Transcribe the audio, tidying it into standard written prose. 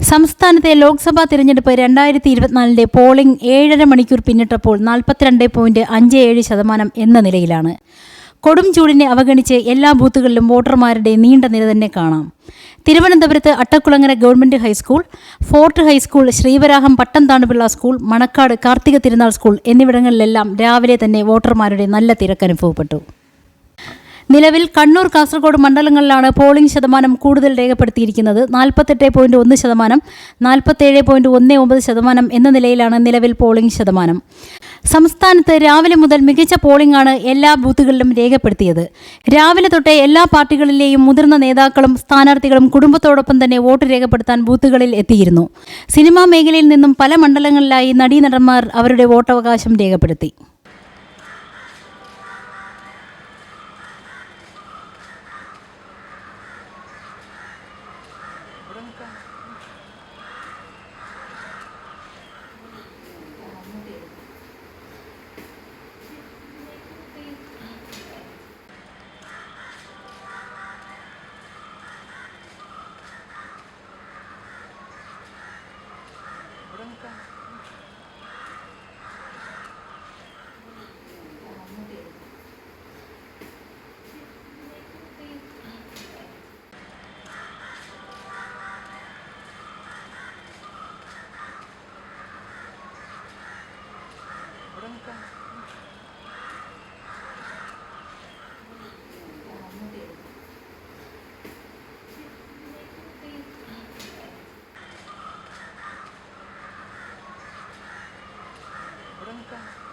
സംസ്ഥാനത്തെ ലോക്സഭാ തിരഞ്ഞെടുപ്പ് 2024 പോളിംഗ് 7.5 മണിക്കൂർ പിന്നിട്ടപ്പോൾ 42.57% എന്ന നിലയിലാണ്. കൊടും ചൂടിനെ അവഗണിച്ച് എല്ലാ ബൂത്തുകളിലും വോട്ടർമാരുടെ നീണ്ട നിര തന്നെ കാണാം. തിരുവനന്തപുരത്ത് Attakulangara government high school, fort high school, Sreevaraham Pattom Thanu Pillai school, Manacaud Karthika Thirunal school എന്നിവിടങ്ങളിലെല്ലാം രാവിലെ തന്നെ വോട്ടർമാരുടെ നല്ല തിരക്കനുഭവപ്പെട്ടു. നിലവിൽ കണ്ണൂർ, കാസർഗോഡ് മണ്ഡലങ്ങളിലാണ് പോളിംഗ് ശതമാനം കൂടുതൽ രേഖപ്പെടുത്തിയിരിക്കുന്നത്. 48.1%, 47.19% എന്ന നിലയിലാണ് നിലവിൽ പോളിംഗ് ശതമാനം. സംസ്ഥാനത്ത് രാവിലെ മുതൽ മികച്ച പോളിംഗാണ് എല്ലാ ബൂത്തുകളിലും രേഖപ്പെടുത്തിയത്. രാവിലെ തൊട്ടേ എല്ലാ പാർട്ടികളിലെയും മുതിർന്ന നേതാക്കളും സ്ഥാനാർത്ഥികളും കുടുംബത്തോടൊപ്പം തന്നെ വോട്ട് രേഖപ്പെടുത്താൻ ബൂത്തുകളിൽ എത്തിയിരുന്നു. സിനിമാ മേഖലയിൽ നിന്നും പല മണ്ഡലങ്ങളിലായി നടീനടന്മാർ അവരുടെ വോട്ടവകാശം രേഖപ്പെടുത്തി. Bronca.